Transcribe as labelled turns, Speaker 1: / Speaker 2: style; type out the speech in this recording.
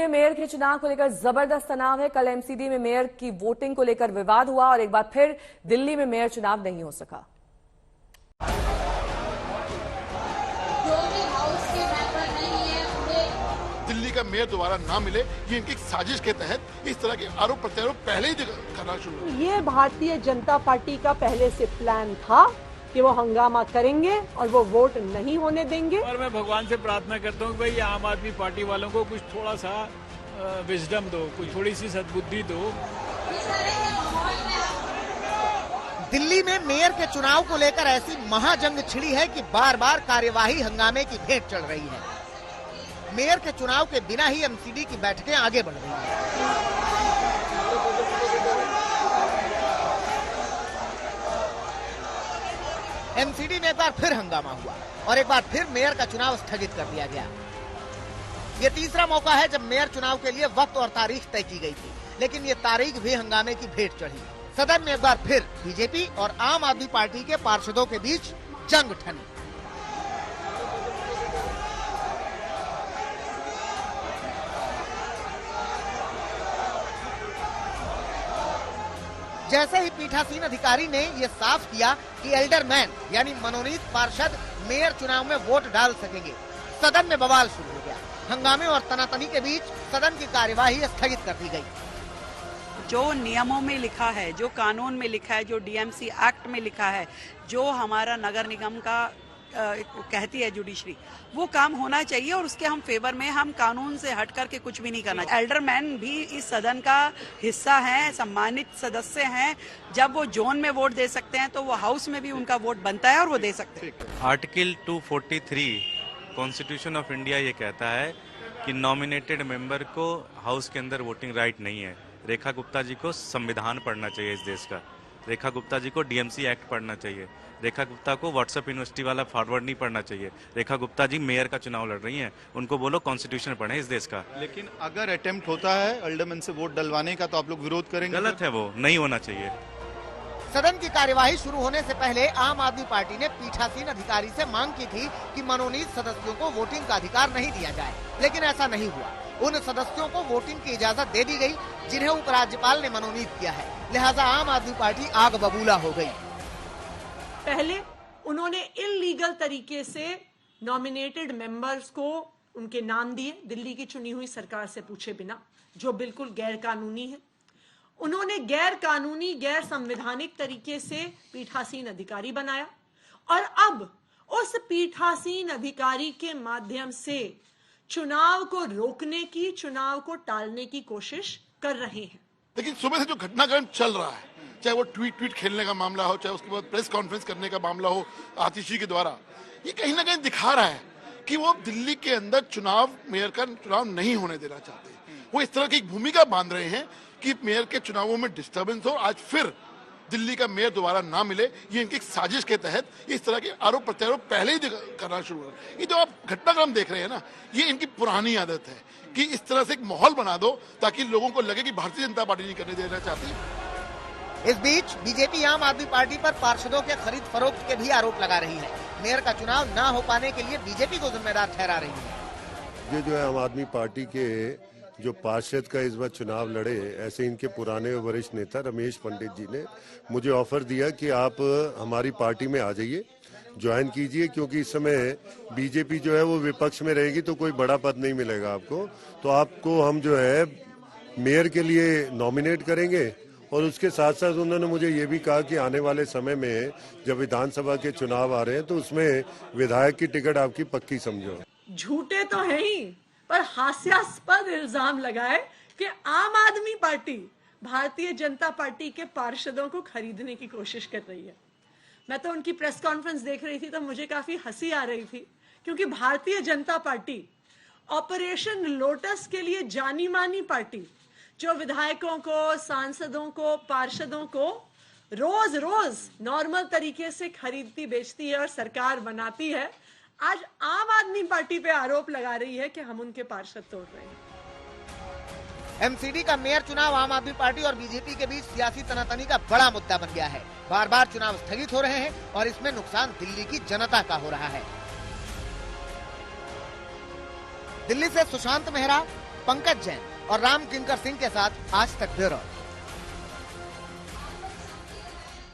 Speaker 1: में मेयर के चुनाव को लेकर जबरदस्त तनाव है। कल एमसीडी में मेयर की वोटिंग को लेकर विवाद हुआ और एक बार फिर दिल्ली में मेयर चुनाव नहीं हो सका।
Speaker 2: दिल्ली का मेयर दोबारा ना मिले, ये इनकी साजिश के तहत इस तरह के आरोप प्रत्यारोप पहले ही करना शुरू हुआ।
Speaker 3: ये भारतीय जनता पार्टी का पहले से प्लान था कि वो हंगामा करेंगे और वो वोट नहीं होने देंगे।
Speaker 4: और मैं भगवान से प्रार्थना करता हूँ कि भाई आम आदमी पार्टी वालों को कुछ थोड़ा सा विजडम दो, कुछ थोड़ी सी सद्बुद्धि दो।
Speaker 5: दिल्ली में मेयर के चुनाव को लेकर ऐसी महाजंग छिड़ी है कि बार बार कार्यवाही हंगामे की भेंट चढ़ रही है। मेयर के चुनाव के बिना ही एमसीडी की बैठकें आगे बढ़ रही हैं। एमसीडी में एक बार फिर हंगामा हुआ और एक बार फिर मेयर का चुनाव स्थगित कर दिया गया। ये तीसरा मौका है जब मेयर चुनाव के लिए वक्त और तारीख तय की गई थी, लेकिन ये तारीख भी हंगामे की भेंट चढ़ी। सदन में एक बार फिर बीजेपी और आम आदमी पार्टी के पार्षदों के बीच जंग ठनी। जैसे ही पीठासीन अधिकारी ने ये साफ किया कि एल्डरमैन यानी मनोनीत पार्षद मेयर चुनाव में वोट डाल सकेंगे, सदन में बवाल शुरू हो गया। हंगामे और तनातनी के बीच सदन की कार्यवाही स्थगित कर दी गई।
Speaker 6: जो नियमों में लिखा है, जो कानून में लिखा है, जो डीएमसी एक्ट में लिखा है, जो हमारा नगर निगम का कहती है जुडिशरी, वो काम होना चाहिए और उसके हम फेवर में, हम कानून से हट करके कुछ भी नहीं करना। एल्डरमैन भी इस सदन का हिस्सा हैं, सम्मानित सदस्य हैं। जब वो जोन में वोट दे सकते हैं तो वो हाउस में भी उनका वोट बनता है और वो दे सकते हैं।
Speaker 7: आर्टिकल 243 कॉन्स्टिट्यूशन ऑफ इंडिया ये कहता है कि नॉमिनेटेड मेंबर को हाउस के अंदर वोटिंग राइट नहीं है। रेखा गुप्ता जी को संविधान पढ़ना चाहिए इस देश का, रेखा गुप्ता जी को डीएमसी एक्ट पढ़ना चाहिए, रेखा गुप्ता को व्हाट्सएप यूनिवर्सिटी वाला फॉरवर्ड नहीं पढ़ना चाहिए। रेखा गुप्ता जी मेयर का चुनाव लड़ रही हैं, उनको बोलो कॉन्स्टिट्यूशन पढ़ें इस देश का।
Speaker 8: लेकिन अगर अटेम्प्ट होता है एल्डरमैन से वोट डलवाने का तो आप लोग विरोध करेंगे?
Speaker 7: गलत है, वो नहीं होना चाहिए।
Speaker 5: सदन की कार्यवाही शुरू होने से पहले आम आदमी पार्टी ने पीठासीन अधिकारी से मांग की थी कि मनोनीत सदस्यों को वोटिंग का अधिकार नहीं दिया जाए, लेकिन ऐसा नहीं हुआ। उन सदस्यों को वोटिंग की इजाजत दे दी गई जिन्हें उपराज्यपाल ने मनोनीत किया है, लिहाजा आम आदमी पार्टी आग बबूला हो गई।
Speaker 3: पहले उन्होंने इल्लीगल तरीके से नॉमिनेटेड मेंबर्स को उनके नाम दिए दिल्ली की चुनी हुई सरकार से पूछे बिना, जो बिल्कुल गैर कानूनी है। उन्होंने गैर कानूनी, गैर संवैधानिक तरीके से पीठासीन अधिकारी बनाया और अब उस पीठासीन अधिकारी के माध्यम से चुनाव को रोकने की, चुनाव को टालने की कोशिश कर रहे हैं।
Speaker 2: लेकिन सुबह से जो घटनाक्रम चल रहा है, चाहे वो ट्वीट खेलने का मामला हो, चाहे उसके बाद प्रेस कॉन्फ्रेंस करने का मामला हो आतिशी के द्वारा, ये कहीं ना कहीं दिखा रहा है कि वो दिल्ली के अंदर मेयर का चुनाव नहीं होने देना चाहते। वो इस तरह की भूमिका बांध रहे हैं कि मेयर के चुनावों में डिस्टर्बेंस हो, आज फिर दिल्ली का मेयर दोबारा ना मिले, ये इनकी साजिश के तहत इस तरह के आरोप प्रत्यारोप पहले ही करना शुरू हुआ। ये जो आप घटनाक्रम देख रहे हैं ना, ये इनकी पुरानी आदत है कि इस तरह से एक माहौल बना दो ताकि लोगों को लगे कि भारतीय जनता पार्टी नहीं करने देना चाहती।
Speaker 5: इस बीच बीजेपी आम आदमी पार्टी पर पार्षदों के खरीद फरोख्त के भी आरोप लगा रही है। मेयर का चुनाव न हो पाने के लिए बीजेपी को जिम्मेदार ठहरा रही है।
Speaker 9: ये जो है आम आदमी पार्टी के जो पार्षद का इस बार चुनाव लड़े, ऐसे इनके पुराने वरिष्ठ नेता रमेश पंडित जी ने मुझे ऑफर दिया कि आप हमारी पार्टी में आ जाइए, ज्वाइन कीजिए, क्योंकि इस समय बीजेपी जो है वो विपक्ष में रहेगी तो कोई बड़ा पद नहीं मिलेगा आपको, तो आपको हम जो है मेयर के लिए नॉमिनेट करेंगे। और उसके साथ साथ उन्होंने मुझे ये भी कहा कि आने वाले समय में जब विधानसभा के चुनाव आ रहे हैं तो उसमें विधायक की टिकट आपकी पक्की समझो।
Speaker 3: झूठे तो है ही, पर हास्यास्पद इल्जाम लगाए कि आम आदमी पार्टी भारतीय जनता पार्टी के पार्षदों को खरीदने की कोशिश कर रही है। मैं तो उनकी प्रेस कॉन्फ्रेंस देख रही थी तो मुझे काफी हंसी आ रही थी, क्योंकि Bharatiya Janata party operation lotus के लिए जानी मानी पार्टी, जो विधायकों को, सांसदों को, पार्षदों को रोज रोज नॉर्मल तरीके से खरीदती, बेचती है और सरकार बनाती है, आज आम आदमी पार्टी पे आरोप लगा रही है कि हम उनके पार्षद तोड़ रहे हैं।
Speaker 5: एमसीडी का मेयर चुनाव आम आदमी पार्टी और बीजेपी के बीच सियासी तनातनी का बड़ा मुद्दा बन गया है। बार बार चुनाव स्थगित हो रहे हैं और इसमें नुकसान दिल्ली की जनता का हो रहा है। दिल्ली से सुशांत मेहरा, पंकज जैन और राम किंकर सिंह के साथ आज तक ब्यूरो।